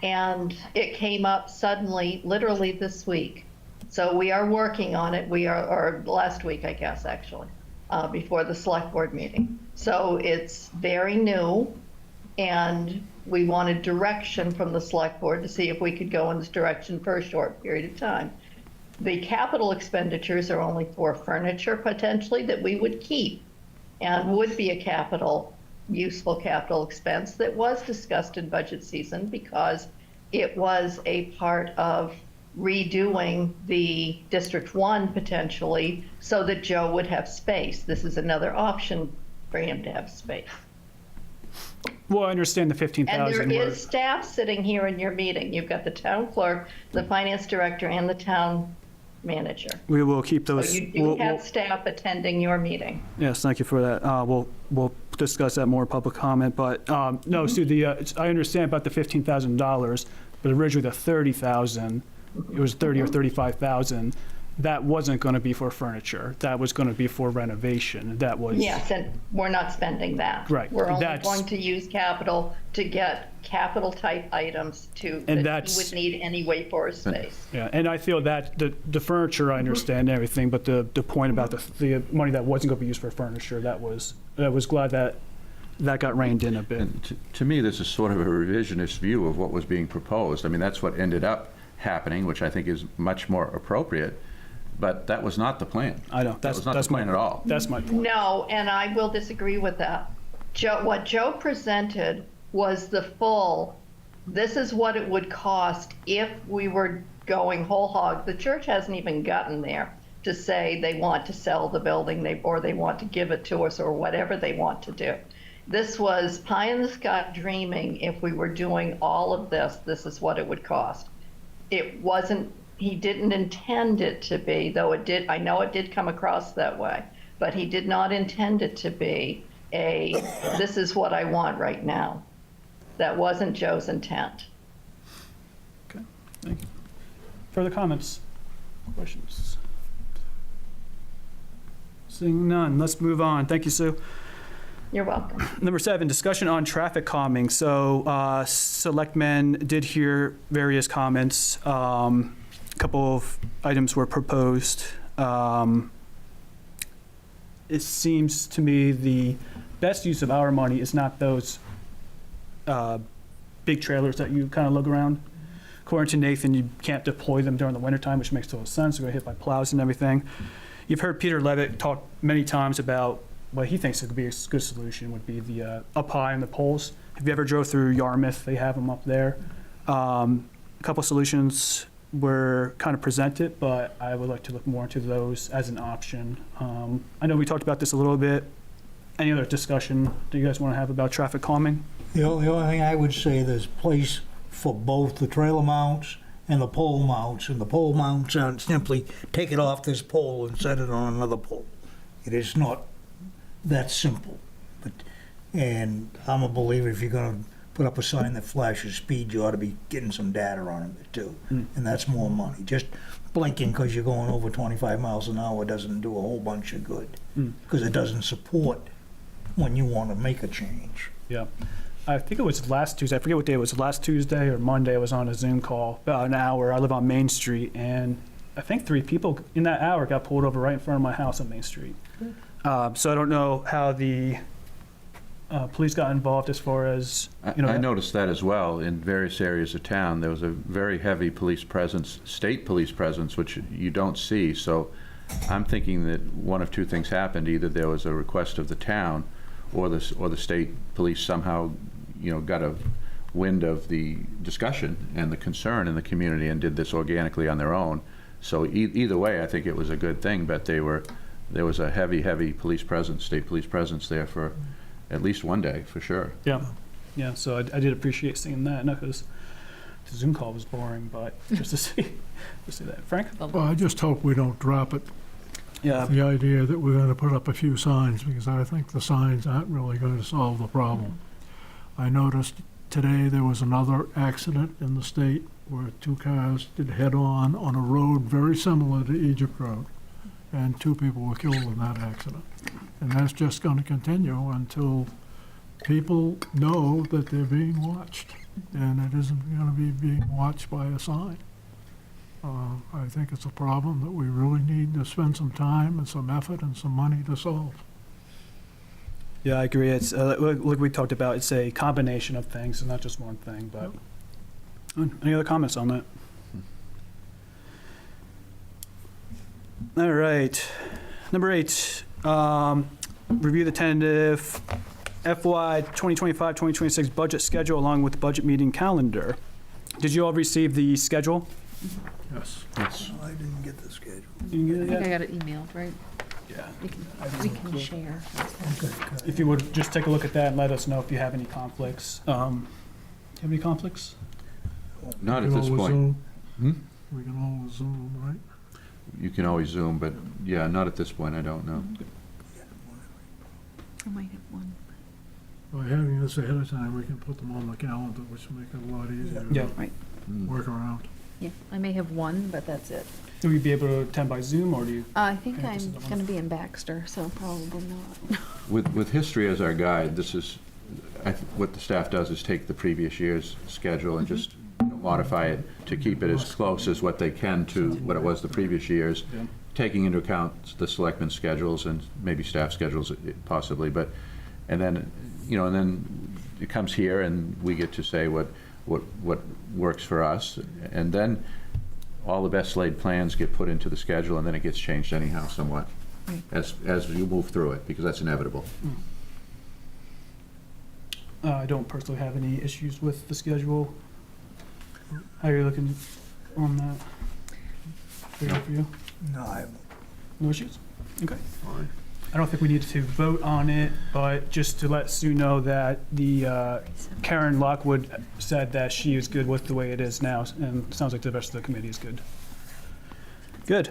And it came up suddenly, literally this week. So we are working on it. Or last week, I guess, actually, before the select board meeting. So it's very new, and we wanted direction from the select board to see if we could go in this direction for a short period of time. The capital expenditures are only for furniture potentially that we would keep and would be a useful capital expense that was discussed in budget season because it was a part of redoing the District 1 potentially so that Joe would have space. This is another option for him to have space. Well, I understand the 15,000. And there is staff sitting here in your meeting. You've got the town clerk, the finance director, and the town manager. We will keep those. So you have staff attending your meeting. Yes, thank you for that. We'll discuss that more in public comment. But no, Sue, I understand about the $15,000, but originally the $30,000, it was 30 or 35,000. That wasn't going to be for furniture. That was going to be for renovation. That was. Yes, and we're not spending that. Right. We're only That's- going to use capital to get capital type items that you would need anyway for a space. Yeah, and I feel that the furniture, I understand everything, but the point about the money that wasn't going to be used for furniture, I was glad that got reined in a bit. And to me, this is sort of a revisionist view of what was being proposed. I mean, that's what ended up happening, which I think is much more appropriate. But that was not the plan. I know. That was not the plan at all. That's my point. No, and I will disagree with that. What Joe presented was the full, this is what it would cost if we were going whole hog. The church hasn't even gotten there to say they want to sell the building or they want to give it to us or whatever they want to do. This was pie in the sky dreaming. If we were doing all of this, this is what it would cost. It wasn't. He didn't intend it to be, though it did. I know it did come across that way, but he did not intend it to be this is what I want right now. That wasn't Joe's intent. Okay, thank you. Further comments? Questions? Seeing none, let's move on. Thank you, Sue. You're welcome. Number 7, discussion on traffic calming. So, selectmen did hear various comments. A couple of items were proposed. It seems to me the best use of our money is not those big trailers that you kind of lug around. According to Nathan, you can't deploy them during the wintertime, which makes total sense. They're going to hit by plows and everything. You've heard Peter Levitt talk many times about what he thinks would be a good solution would be the up high on the poles. If you ever drove through Yarmouth, they have them up there. A couple solutions were kind of presented, but I would like to look more into those as an option. I know we talked about this a little bit. Any other discussion do you guys want to have about traffic calming? The only thing I would say, there's place for both the trailer mounts and the pole mounts, and the pole mounts aren't simply take it off this pole and set it on another pole. It is not that simple. And I'm a believer, if you're gonna put up a sign that flashes speed, you ought to be getting some data on it too. And that's more money. Just blinking because you're going over 25 miles an hour doesn't do a whole bunch of good, because it doesn't support when you want to make a change. Yeah. I think it was last Tuesday. I forget what day it was. Last Tuesday or Monday, I was on a Zoom call, about an hour. I live on Main Street, and I think 3 people in that hour got pulled over right in front of my house on Main Street. So I don't know how the police got involved as far as, you know. I noticed that as well. In various areas of town, there was a very heavy police presence, state police presence, which you don't see. So I'm thinking that one of two things happened. Either there was a request of the town, or the state police somehow, got a wind of the discussion and the concern in the community and did this organically on their own. So either way, I think it was a good thing, but there was a heavy police presence, state police presence there for at least one day, for sure. Yeah. Yeah, so I did appreciate seeing that. Not because the Zoom call was boring, but just to see that. Frank? Well, I just hope we don't drop it. Yeah. The idea that we're going to put up a few signs, because I think the signs aren't really going to solve the problem. I noticed today there was another accident in the state where 2 cars did head-on on a road very similar to Egypt Road, and 2 people were killed in that accident. And that's just going to continue until people know that they're being watched, and it isn't going to be being watched by a sign. I think it's a problem that we really need to spend some time and some effort and some money to solve. Yeah, I agree. It's like we talked about, it's a combination of things, and not just one thing. But any other comments on that? All right. Number 8, review the tentative FY 2025-2026 budget schedule along with the budget meeting calendar. Did you all receive the schedule? Yes. I didn't get the schedule. You I get it think I yet? got it emailed, right? Yeah. We can share. If you would just take a look at that and let us know if you have any conflicts. Do you have any conflicts? Not We at can this always point. Zoom. Hmm? We can always Zoom, right? You can always Zoom, but yeah, not at this point, I don't know. I might have one. By having this ahead of time, we can put them on the calendar, which will make it a lot easier Yeah. to work around. Yeah, I may have one, but that's it. Will you be able to attend by Zoom, or do you? I think Yeah, this I'm is the one. going to be in Baxter, so probably not. With history as our guide, this is, what the staff does is take the previous year's schedule and just modify it to keep it as close as what they can to what it was the previous years, Yeah. taking into account the selectmen's schedules and maybe staff schedules possibly, but, and then it comes here and we get to say what works for us, and then all the best laid plans get put into the schedule, and then it gets changed anyhow somewhat Right. as you move through it, because that's inevitable. I don't personally have any issues with the schedule. How are you looking on that? Pretty good for you? No, I haven't. No issues? Okay. I don't think we need to vote on it, but just to let Sue know that the Karen Lockwood said that she is good with the way it is now, and it sounds like the rest of the committee is good. Good.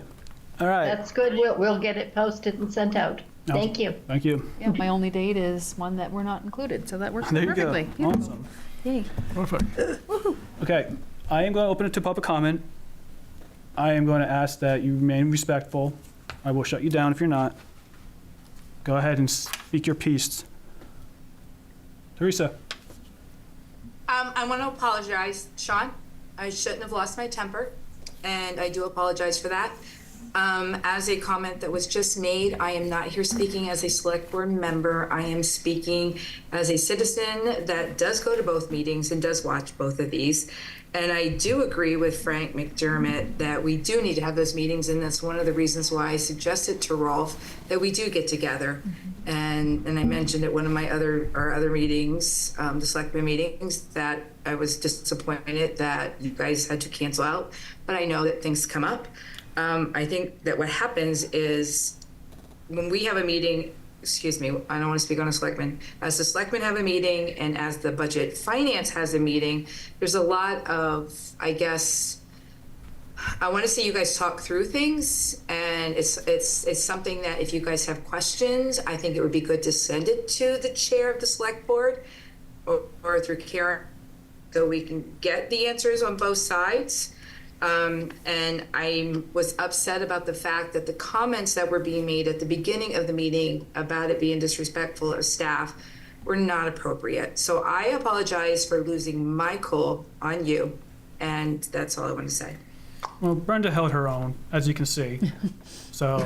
All right. That's good. We'll get it posted and sent out. Thank you. Thank you. Yeah, my only date is one that we're not included, so that works There you go. perfectly. Beautiful. Awesome. Yay. Perfect. Okay, I am going to open it to public comment. I am going to ask that you remain respectful. I will shut you down if you're not. Go ahead and speak your piece. Teresa? I want to apologize, Sean. I shouldn't have lost my temper, and I do apologize for that. As a comment that was just made, I am not here speaking as a select board member. I am speaking as a citizen that does go to both meetings and does watch both of these. And I do agree with Frank McDermott that we do need to have those meetings, and that's one of the reasons why I suggested to Rolf that we do get together. And I mentioned at one of our other meetings, the selectmen meetings, that I was disappointed that you guys had to cancel out, but I know that things come up. I think that what happens is when we have a meeting, excuse me, I don't want to speak on a selectman. As the selectmen have a meeting and as the budget finance has a meeting, there's a lot of, I guess, I want to see you guys talk through things, and it's something that if you guys have questions, I think it would be good to send it to the chair of the select board or through Karen, so we can get the answers on both sides. And I was upset about the fact that the comments that were being made at the beginning of the meeting about it being disrespectful of staff were not appropriate. So I apologize for losing my cool on you, and that's all I want to say. Well, Brenda held her own, as you can see. So,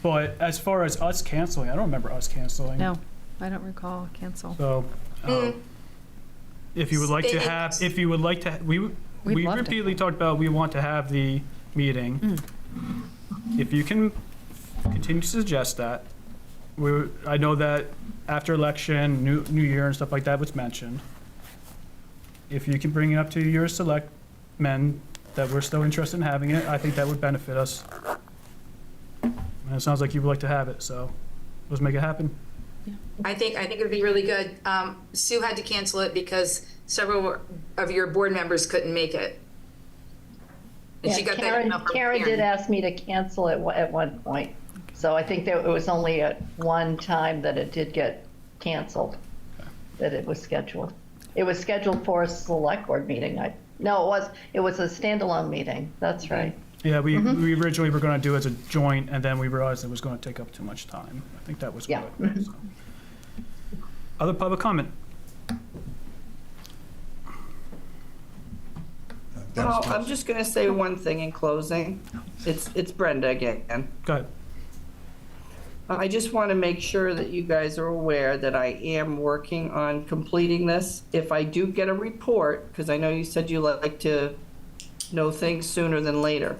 but as far as us canceling, I don't remember us canceling. No, I don't recall cancel. So, if you would like to have, we We'd love to. repeatedly talked about, we want to have the meeting. If you can continue to suggest that, I know that after election, new year and stuff like that was mentioned. If you can bring it up to your selectmen that we're still interested in having it, I think that would benefit us. And it sounds like you would like to have it, so let's make it happen. I think it would be really good. Sue had to cancel it because several of your board members couldn't make it. And Yeah, she got that email from Karen did Karen. ask me to cancel it at one point. So I think that it was only at one time that it did get canceled, that it was scheduled. It was scheduled for a select board meeting. No, it was a standalone meeting. That's right. Yeah, we originally were going to do it as a joint, and then we realized it was going to take up too much time. I think that was what it was. So. Other public comment? Oh, I'm just going to say one thing in closing. It's Brenda again. Go ahead. I just want to make sure that you guys are aware that I am working on completing this. If I do get a report, because I know you said you like to know things sooner than later.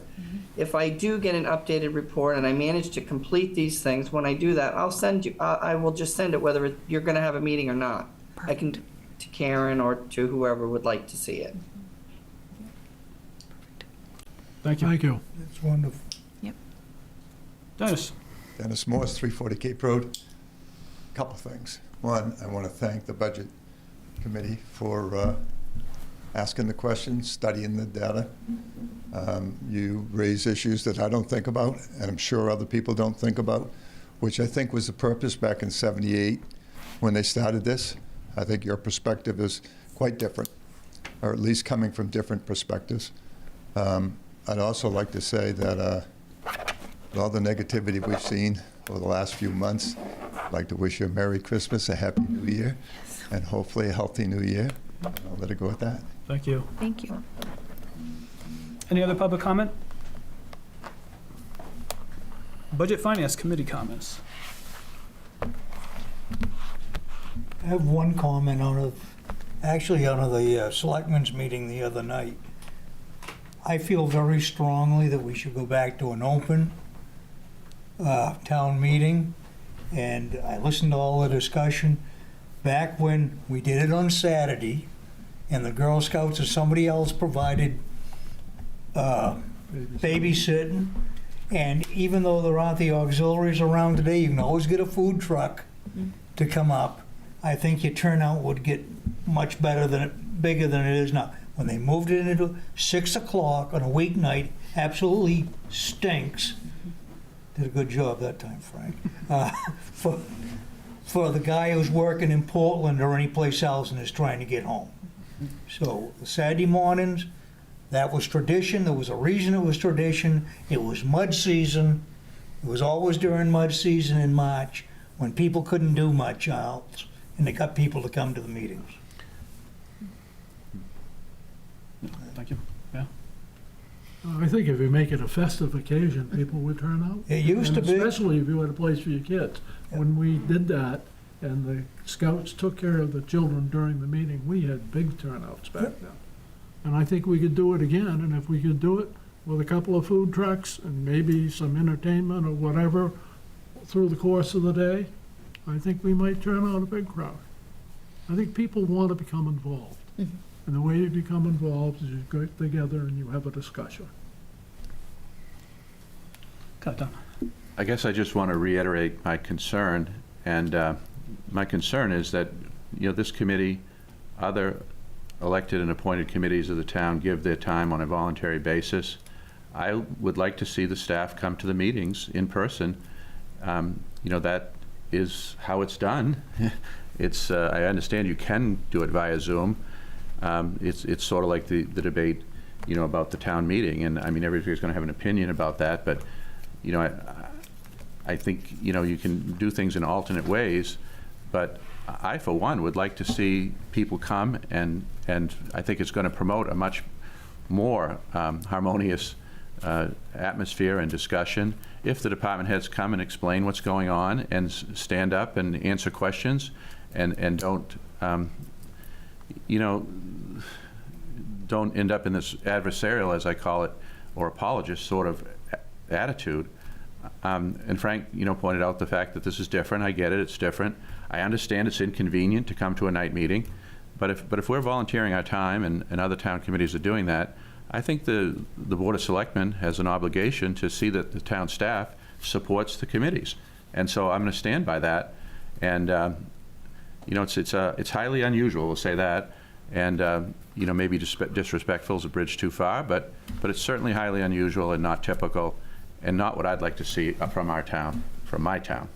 If I do get an updated report and I manage to complete these things, when I do that, I'll send you, I will just send it whether you're going to have a meeting or not. I can, to Karen or to whoever would like to see it. Thank you. Thank you. It's wonderful. Dennis? Dennis Morse, 340 Cape Road. Couple things. One, I want to thank the Budget Committee for asking the questions, studying the data. You raise issues that I don't think about, and I'm sure other people don't think about, which I think was the purpose back in '78 when they started this. I think your perspective is quite different, or at least coming from different perspectives. I'd also like to say that with all the negativity we've seen over the last few months, I'd like to wish you a Merry Christmas, a Happy New Year, and hopefully a healthy New Year. I'll let it go at that. Thank you. Thank you. Any other public comment? Budget Finance Committee comments. I have one comment out of the selectmen's meeting the other night. I feel very strongly that we should go back to an open town meeting, and I listened to all the discussion. Back when we did it on Saturday, and the Girl Scouts or somebody else provided babysitting, and even though there aren't the auxiliaries around today, you can always get a food truck to come up. I think your turnout would get much bigger than it is now. When they moved it into 6 o'clock on a weeknight, absolutely stinks. Did a good job that time, Frank. For the guy who's working in Portland or any place else and is trying to get home. So Saturday mornings, that was tradition. There was a reason it was tradition. It was mud season. It was always during mud season in March. when people couldn't do much else, and they got people to come to the meetings. Thank you. Yeah. I think if you make it a festive occasion, people would turn out. It used to And be. especially if you had a place for your kids. When we did that, and the scouts took care of the children during the meeting, we had big turnouts back then. And I think we could do it again, and if we could do it with a couple of food trucks and maybe some entertainment or whatever through the course of the day, I think we might turn out a big crowd. I think people want to become involved. And the way you become involved is you get together and you have a discussion. Got it done. I guess I just want to reiterate my concern, and my concern is that, this committee, other elected and appointed committees of the town give their time on a voluntary basis. I would like to see the staff come to the meetings in person. That is how it's done. I understand you can do it via Zoom. It's sort of like the debate, about the town meeting, and I mean, everybody's going to have an opinion about that, but, I think, you can do things in alternate ways, but I, for one, would like to see people come, and I think it's going to promote a much more harmonious atmosphere and discussion if the department heads come and explain what's going on and stand up and answer questions and don't, don't end up in this adversarial, as I call it, or apologist sort of attitude. And Frank, pointed out the fact that this is different. I get it, it's different. I understand it's inconvenient to come to a night meeting, but if we're volunteering our time and other town committees are doing that, I think the Board of Selectmen has an obligation to see that the town staff supports the committees. And so I'm going to stand by that. And, it's highly unusual, we'll say that. And, maybe disrespectful is a bridge too far, but it's certainly highly unusual and not typical, and not what I'd like to see from our town, from my town.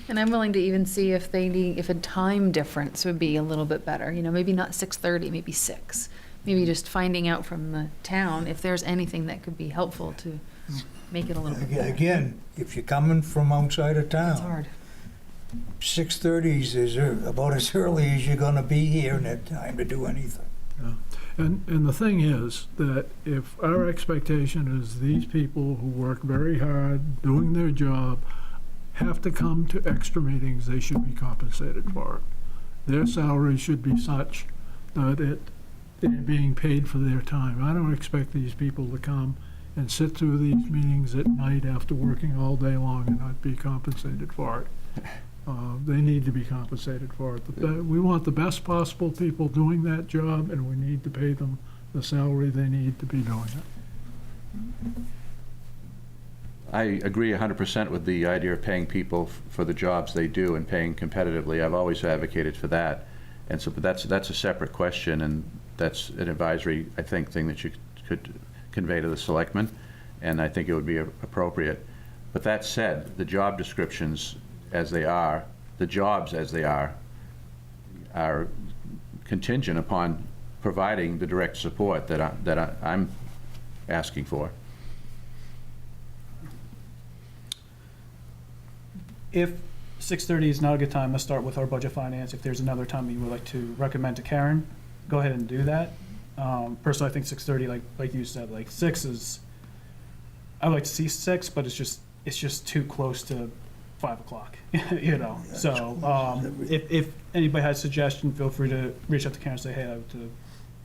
And I'm willing to even see if if a time difference would be a little bit better, maybe not 6:30, maybe 6. Maybe just finding out from the town if there's anything that could be helpful to make it a little bit better. Again, if you're coming from outside of It's town, hard. 6:30 is about as early as you're gonna be here in that time to do anything. And the thing is that if our expectation is these people who work very hard doing their job have to come to extra meetings, they should be compensated for it. Their salary should be such that they're being paid for their time. I don't expect these people to come and sit through these meetings at night after working all day long and not be compensated for it. They need to be compensated for it. We want the best possible people doing that job, and we need to pay them the salary they need to be doing it. I agree 100% with the idea of paying people for the jobs they do and paying competitively. I've always advocated for that. And so, but that's a separate question, and that's an advisory, I think, thing that you could convey to the selectmen, and I think it would be appropriate. But that said, the job descriptions as they are, the jobs as they are contingent upon providing the direct support that I'm asking for. If 6:30 is not a good time, let's start with our budget finance. If there's another time you would like to recommend to Karen, go ahead and do that. Personally, I think 6:30, like you said, like 6 is, I'd like to see 6, but it's just too close to 5 o'clock, So if anybody has a suggestion, feel free to reach out to Karen and say, hey, I would to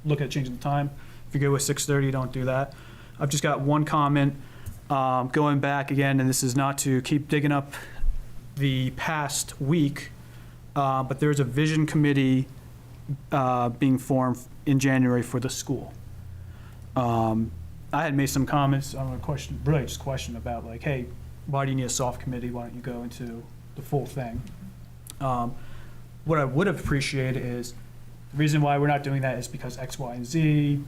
look at changing the time. If you go with 6:30, don't do that. I've just got one comment going back again, and this is not to keep digging up the past week, but there's a vision committee being formed in January for the school. I had made some comments on a question, really just a question about like, hey, why do you need a soft committee? Why don't you go into the full thing? What I would have appreciated is the reason why we're not doing that is because X, Y, and Z,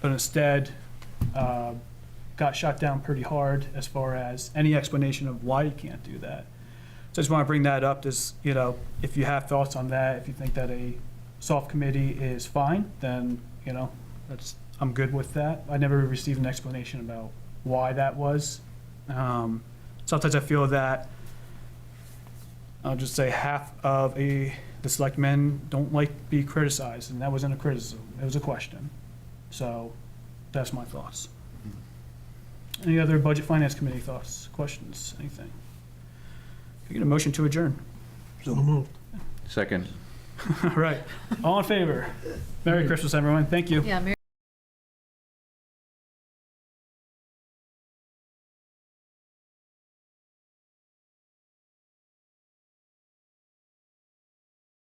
but instead got shot down pretty hard as far as any explanation of why you can't do that. So I just want to bring that up. Is if you have thoughts on that, if you think that a soft committee is fine, then I'm good with that. I never received an explanation about why that was. Sometimes I feel that I'll just say half of the selectmen don't like to be criticized, and that wasn't a criticism, it was a question. So, that's my thoughts. Any other Budget Finance Committee thoughts, questions, anything? Can I get a motion to adjourn? So moved. Second. All right, all in favor? Merry Christmas, everyone, thank you. Yeah, Merry